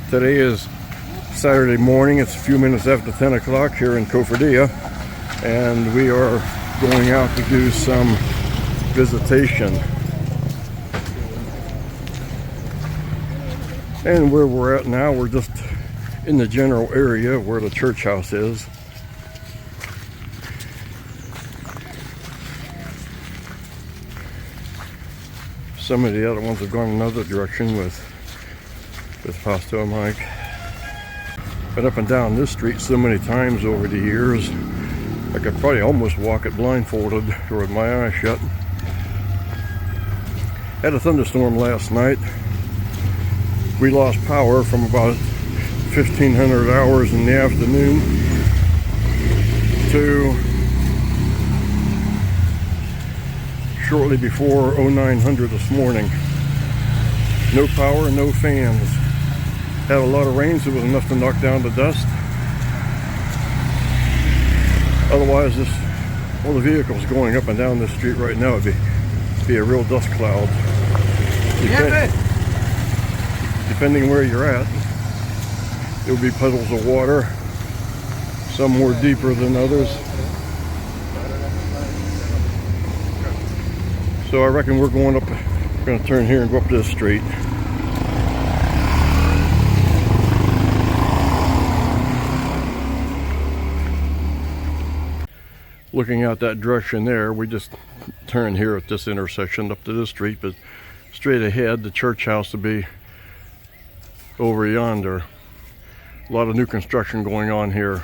Today is Saturday morning. It's a few minutes after 10 o'clock here in Cofradía, and we are going out to do some visitation. And where we're at now, we're just in the general area where the church house is. Some of the other ones have gone another direction with Pastor Mike. Been up and down this street so many times over the years, I could probably almost walk it blindfolded or with my eyes shut. Had a thunderstorm last night. We lost power from about 1500 hours in the afternoon to shortly before 0900 this morning. No power, no fans. Had a lot of rain, so it was enough to knock down the dust. Otherwise, all the vehicles going up and down this street right now would be a real dust cloud. Depending where you're at, there will be puddles of water, some more deeper than others. So I reckon we're going to turn here and go up this street. Looking out that direction there, we just turn here at this intersection up to this street, but straight ahead, the church house will be over yonder. A lot of new construction going on here.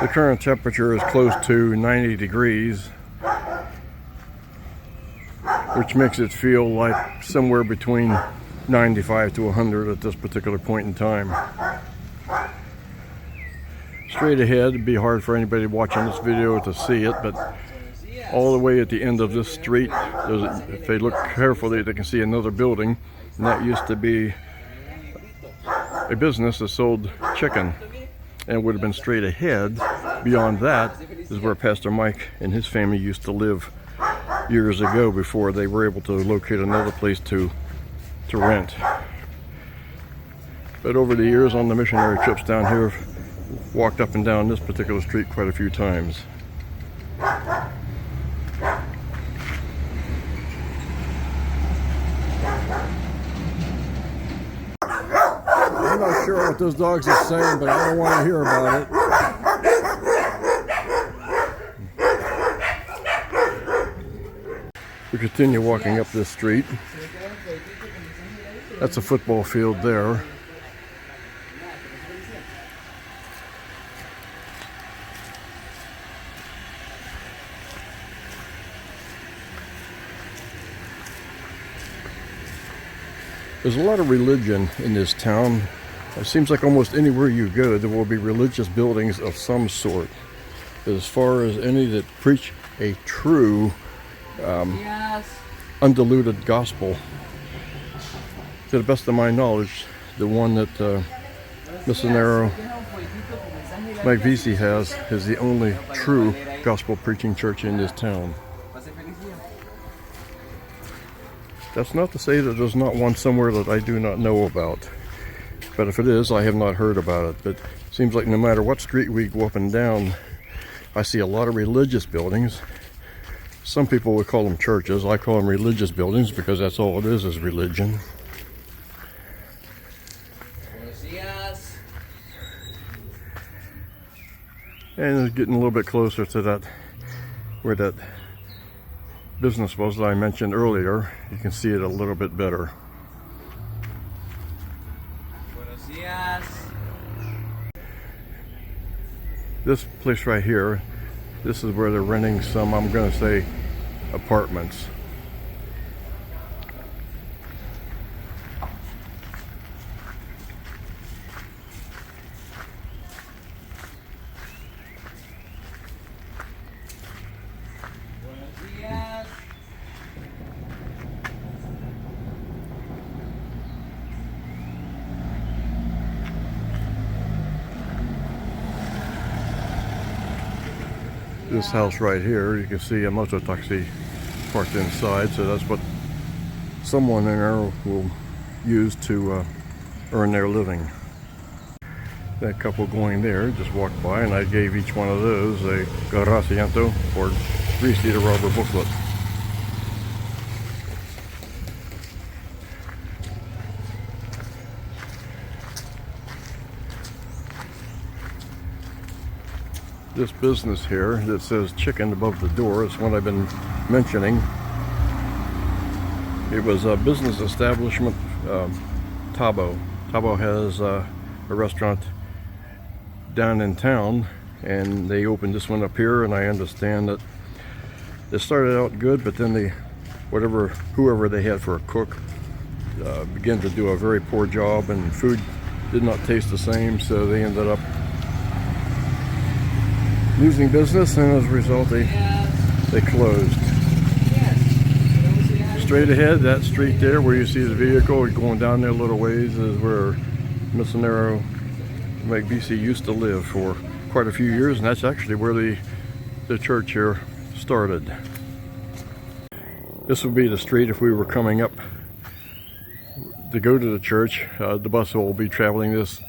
The current temperature is close to 90 degrees, which makes it feel like somewhere between 95 to 100 at this particular point in time. Straight ahead, it'd be hard for anybody watching this video to see it, but all the way at the end of this street, if they look carefully, they can see another building, and that used to be a business that sold chicken, and it would have been straight ahead. Beyond that is where Pastor Mike and his family used to live years ago before they were able to locate another place to rent. But over the years on the missionary trips down here, walked up and down this particular street quite a few times. I'm not sure what those dogs are saying, but I don't want to hear about it. We continue walking up this street. That's a football field there. There's a lot of religion in this town. It seems like almost anywhere you go, there will be religious buildings of some sort. As far as any that preach a true, undiluted gospel, to the best of my knowledge, the one that Missionary Mike Vesey has is the only true gospel preaching church in this town. That's not to say that there's not one somewhere that I do not know about. But if it is, I have not heard about it. But it seems like no matter what street we go up and down, I see a lot of religious buildings. Some people would call them churches. I call them religious buildings because that's all it is religion. And it's getting a little bit closer to that, where that business was that I mentioned earlier. You can see it a little bit better. This place right here, this is where they're renting some, I'm going to say, apartments. This house right here, you can see a motor taxi parked inside, so that's what someone in there will use to earn their living. That couple going there just walked by, and I gave each one of those a agradecimiento or three-seater rubber booklet. This business here that says chicken above the door is one I've been mentioning. It was a business establishment, Tabo. Tabo has a restaurant down in town, and they opened this one up here, and I understand that it started out good, but then whoever they had for a cook began to do a very poor job, and food did not taste the same, so they ended up losing business, and as a result they closed. Straight ahead, that street there where you see the vehicle going down there a little ways is where Missionero BC used to live for quite a few years, and that's actually where the church here started. This would be the street if we were coming up to go to the church. The bus will be traveling this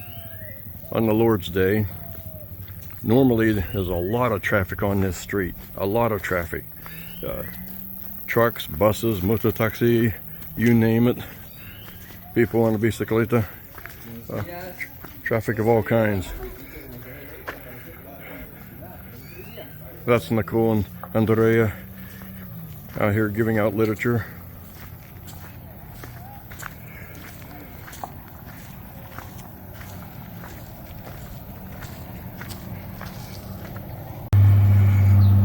on the Lord's Day. Normally there's a lot of traffic on this street, a lot of traffic. Trucks, buses, mototaxi, you name it. People on a bicicleta. Traffic of all kinds. That's Nicole and Andrea out here giving out literature.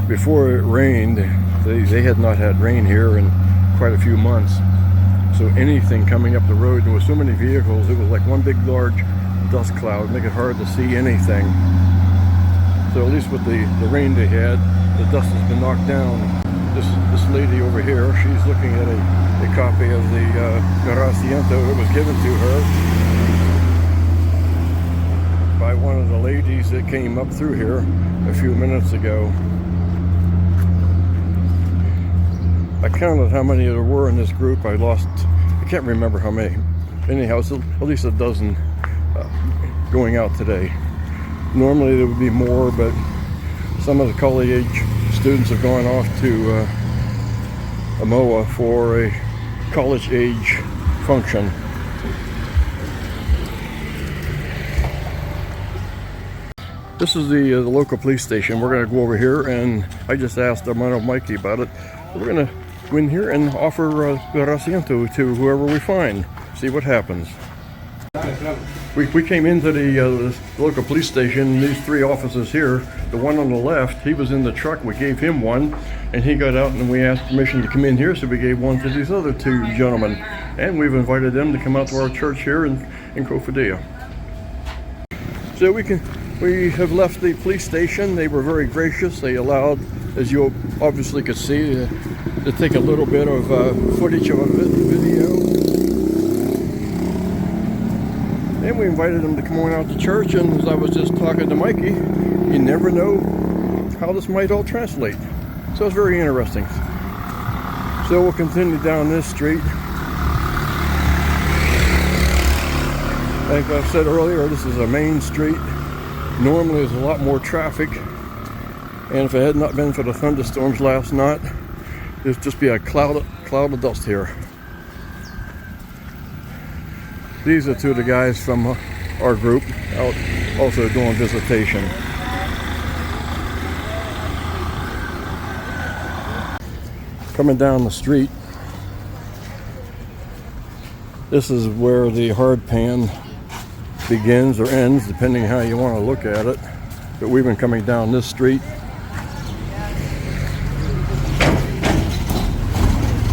Before it rained, they had not had rain here in quite a few months. So anything coming up the road, there were so many vehicles, it was like one big large dust cloud, make it hard to see anything. So at least with the rain they had, the dust has been knocked down. This lady over here, she's looking at a copy of the agradecimiento that was given to her by one of the ladies that came up through here a few minutes ago. I counted how many there were in this group. I can't remember how many. Anyhow, it's at least a dozen going out today. Normally there would be more, but some of the college age students have gone off to Amoa for a college age function. This is the local police station. We're going to go over here, and I just asked Armando Mikey about it. We're going to go in here and offer agradecimiento to whoever we find. See what happens. We came into the local police station. These three officers here, the one on the left, he was in the truck. We gave him one, and he got out, and we asked permission to come in here, so we gave one to these other two gentlemen. And we've invited them to come out to our church here in Cofadilla. So we have left the police station. They were very gracious. They allowed, as you obviously could see, to take a little bit of footage of a video. And we invited them to come on out to church, and as I was just talking to Mikey, you never know how this might all translate. So it's very interesting. So we'll continue down this street. Like I said earlier, this is a main street. Normally there's a lot more traffic, and if it had not been for the thunderstorms last night, there'd just be a cloud of dust here. These are two of the guys from our group out also doing visitation. Coming down the street, this is where the hard pan begins or ends, depending how you want to look at it. But we've been coming down this street.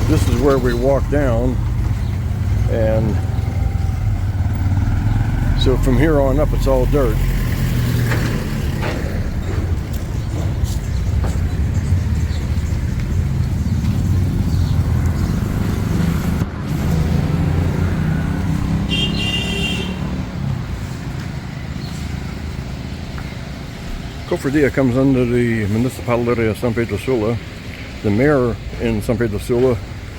This is where we walk down, and so from here on up it's all dirt. Cofradilla comes under the municipality of San Pedro Sula. The mayor in San Pedro Sula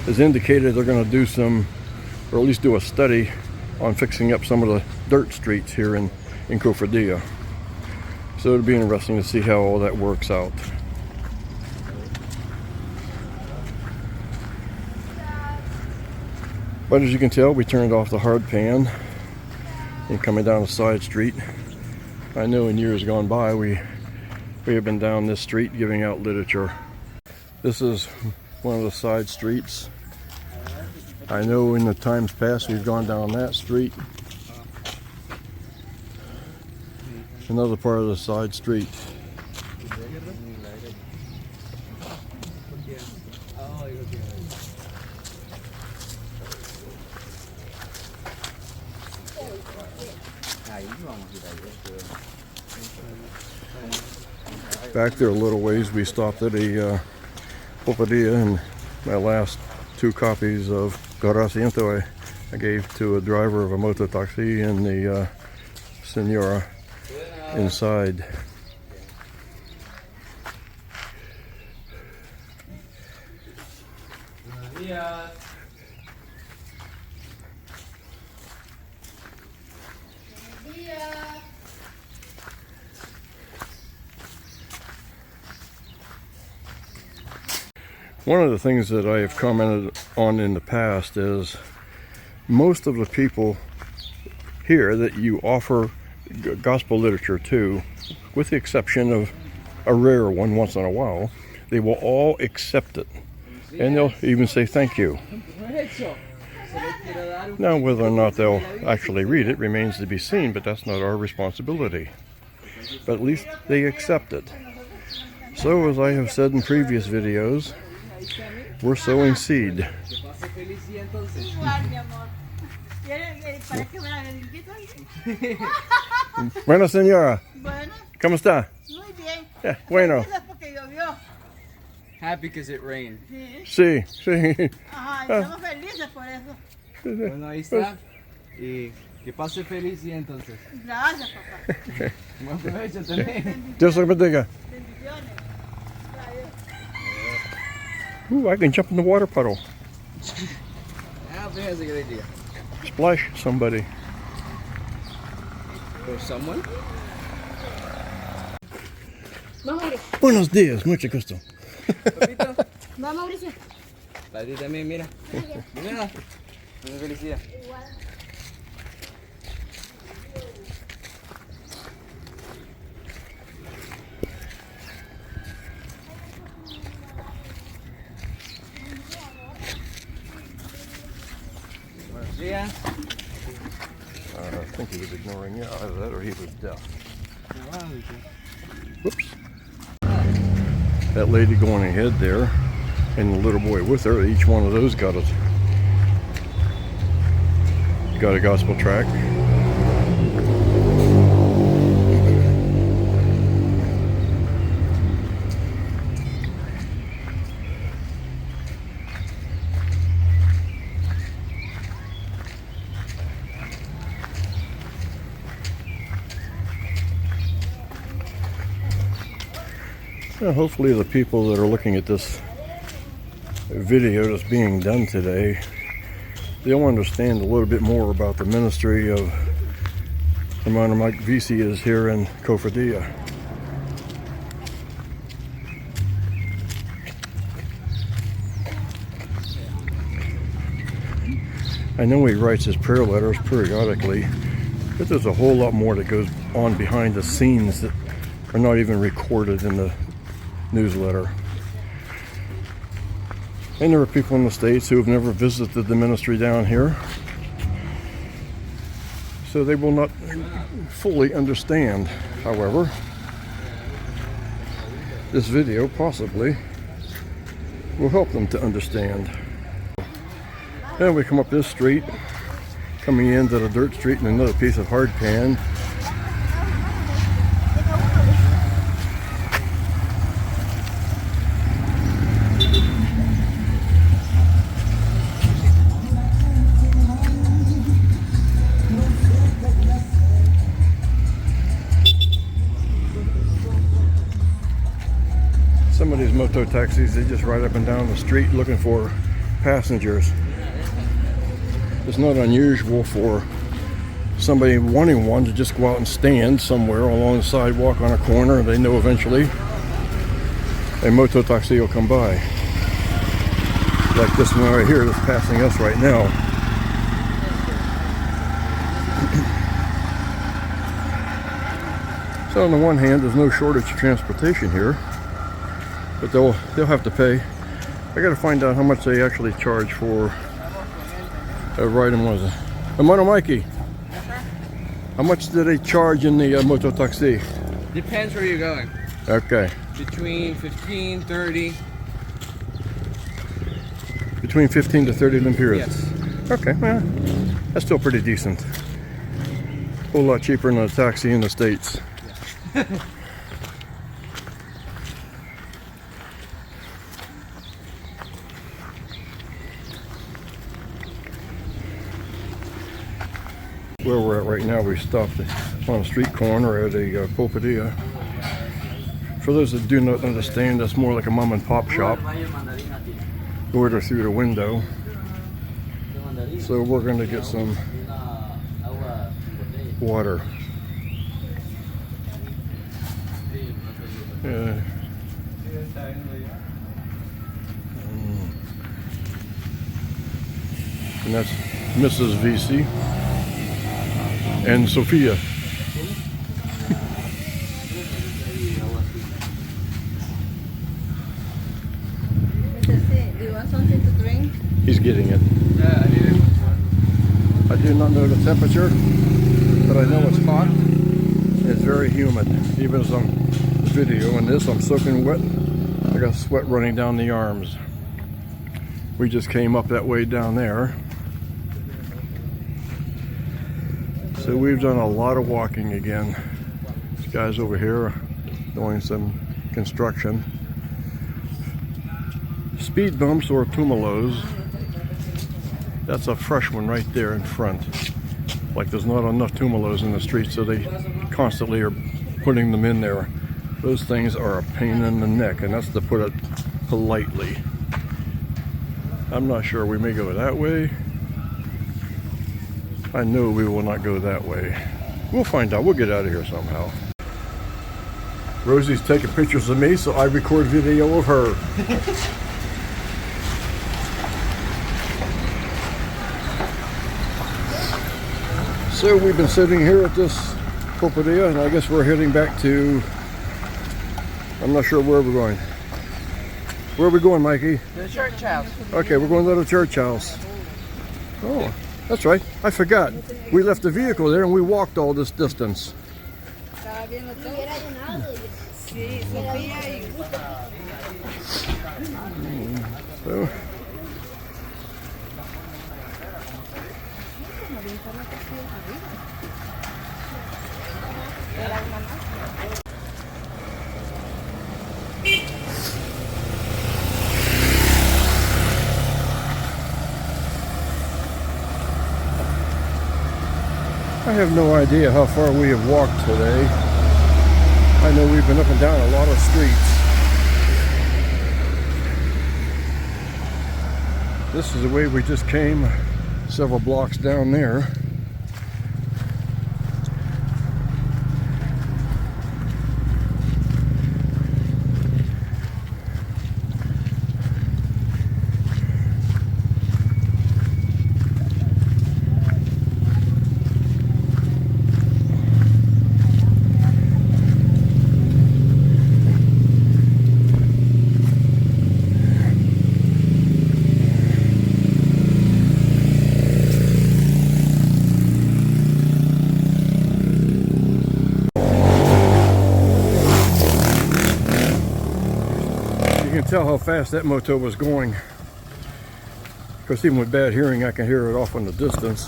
has indicated they're going to do some, or at least do a study on fixing up some of the dirt streets here in Cofradilla. So it'll be interesting to see how all that works out. But as you can tell, we turned off the hard pan and coming down a side street. I know in years gone by we have been down this street giving out literature. This is one of the side streets. I know in the times past we've gone down that street. Another part of the side street. Back there a little ways we stopped at a pulperia, and my last 2 copies of Garasiento I gave to a driver of a moto taxi and the senora inside. One of the things that I have commented on in the past is most of the people here that you offer gospel literature to, with the exception of a rare one once in a while, they will all accept it. And they'll even say thank you. Now, whether or not they'll actually read it remains to be seen, but that's not our responsibility. But at least they accept it. So, as I have said in previous videos, we're sowing seed. Bueno, señora. Bueno. ¿Cómo está? Muy bien. Yeah, bueno. Porque llovió. Happy because it rained. Sí, sí. Ajá, estamos felices por eso. Bueno, ahí está. Y que pase feliz y entonces. Gracias, papá. Buen provecho también. Dios los bendiga. Bendiciones. Ooh, I can jump in the water puddle. I think that's a good idea. Splash somebody. For someone? Buenos días, mucho gusto. Papito. Va, Mauricio. Para ti también, mira. Mira. Mucha felicidad. Buenos días. I think he was ignoring you, either that or he was deaf. Whoops. That lady going ahead there, and the little boy with her, each one of those got a gospel tract. Well, hopefully the people that are looking at this video that's being done today, they'll understand a little bit more about the ministry of Hermano Mike Vicias here in Cofradilla. I know he writes his prayer letters periodically, but there's a whole lot more that goes on behind the scenes that are not even recorded in the newsletter. And there are people in the States who have never visited the ministry down here, so they will not fully understand. However, this video possibly will help them to understand. Then we come up this street, coming into the dirt street and another piece of hard pan. Some of these moto taxis, they just ride up and down the street looking for passengers. It's not unusual for somebody wanting one to just go out and stand somewhere along the sidewalk on a corner. They know eventually a moto taxi will come by. Like this one right here that's passing us right now. So on the one hand, there's no shortage of transportation here, but they'll have to pay. I got to find out how much they actually charge for a ride in one. Hermano Mikey, how much do they charge in the moto taxi? Depends where you're going. Okay. Between 15, 30. Between 15 to 30 lempiras. Yes. Okay, well, that's still pretty decent. A whole lot cheaper than a taxi in the States. Where we're at right now, we stopped on a street corner at a pulperia. For those that do not understand, that's more like a mom and pop shop. Order through the window. So we're going to get some water. Yeah. And that's Mrs. VC and Sophia. Do you want something to drink? He's getting it. Yeah, I need it. I do not know the temperature, but I know it's hot. It's very humid. Even as I'm videoing this, I'm soaking wet. I got sweat running down the arms. We just came up that way down there. So we've done a lot of walking again. These guys over here are doing some construction. Speed bumps or tumulos. That's a fresh one right there in front. Like there's not enough tumulos in the street, so they constantly are putting them in there. Those things are a pain in the neck, and that's to put it politely. I'm not sure. We may go that way. I know we will not go that way. We'll find out. We'll get out of here somehow. Rosie's taking pictures of me, so I record video of her. So we've been sitting here at this pulperia, and I guess we're heading back to, I'm not sure where we're going. Where are we going, Mikey? The church house. Okay, we're going to the church house. Oh, that's right. I forgot. We left the vehicle there and we walked all this distance. So, I have no idea how far we have walked today. I know we've been up and down a lot of streets. This is the way we just came, several blocks down there. Tell how fast that moto was going. Of course, even with bad hearing, I can hear it off in the distance.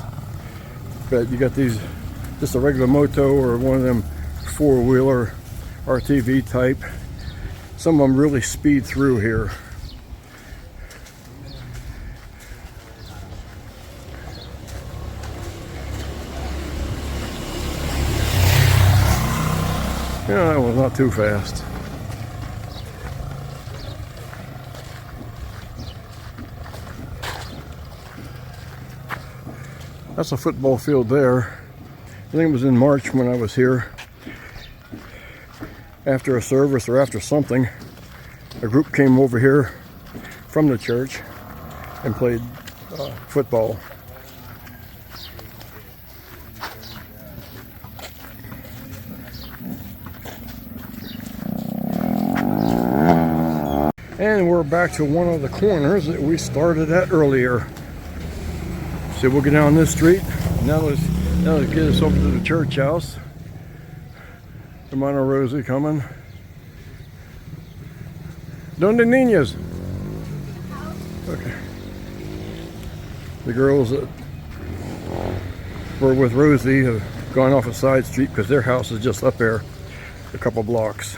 But you got these, just a regular moto or one of them four-wheeler RTV type. Some of them really speed through here. Yeah, that was not too fast. That's a football field there. I think it was in March when I was here. After a service or after something, a group came over here from the church and played football. And we're back to one of the corners that we started at earlier. So we'll get down this street. Now let's get us over to the church house. Hermano Rosie coming. ¿Dónde niñas? Okay. The girls that were with Rosie have gone off a side street because their house is just up there a couple blocks.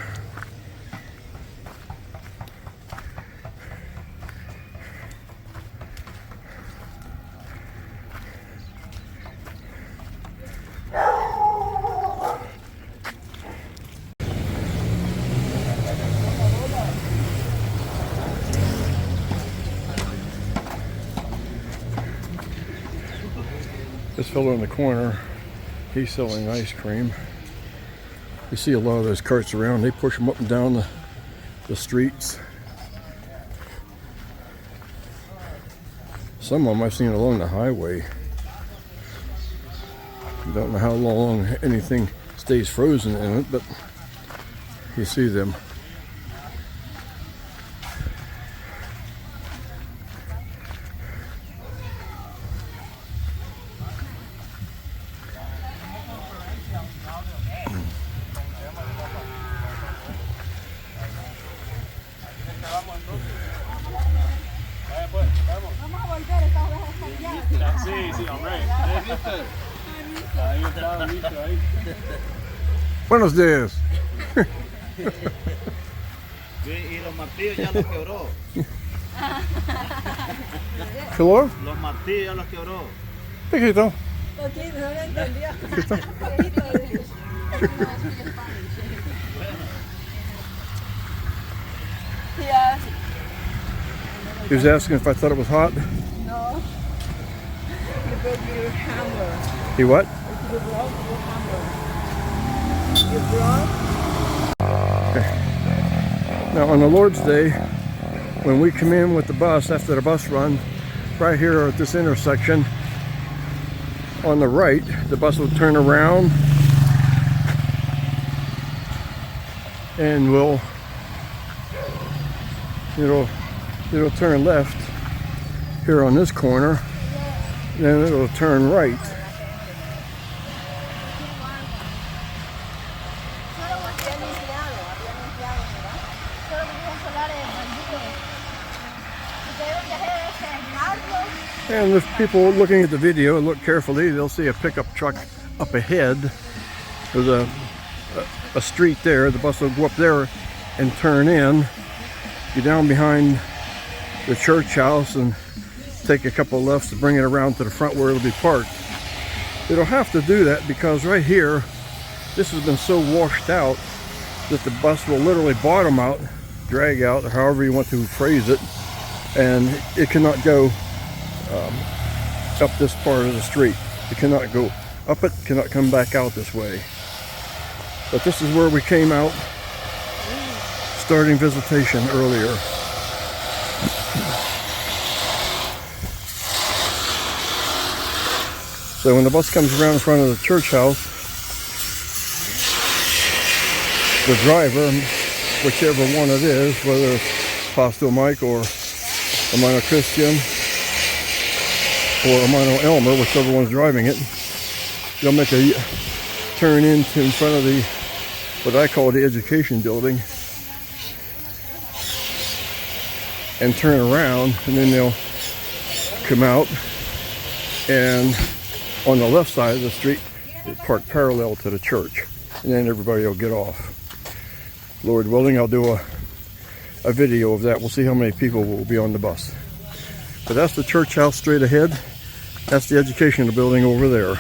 This fellow in the corner, he's selling ice cream. You see a lot of those carts around. They push them up and down the streets. Some of them I've seen along the highway. Don't know how long anything stays frozen in it, but you see them. Buenos días. Y los martillos ya los quebró. Hello? Los martillos ya los quebró. Hijito. No lo entendió. Yeah. He was asking if I thought it was hot. No. You broke your hammer. He what? You broke your hammer. You broke? Now on the Lord's Day, when we come in with the bus after the bus run, right here at this intersection, on the right, the bus will turn around and it'll turn left here on this corner, then it'll turn right. And if people looking at the video look carefully, they'll see a pickup truck up ahead. There's a street there. The bus will go up there and turn in, get down behind the church house and take a couple of lefts to bring it around to the front where it'll be parked. It'll have to do that because right here, this has been so washed out that the bus will literally bottom out, drag out, or however you want to phrase it, and it cannot go up this part of the street. It cannot go up it, cannot come back out this way. But this is where we came out starting visitation earlier. So when the bus comes around in front of the church house, the driver, whichever one it is, whether it's Pastor Mike or Hermano Christian or Hermano Elmer, whichever one's driving it, they'll make a turn in front of the, what I call the education building, and turn around, and then they'll come out, and on the left side of the street, they park parallel to the church, and then everybody will get off. Lord willing, I'll do a video of that. We'll see how many people will be on the bus. But that's the church house straight ahead. That's the educational building over there.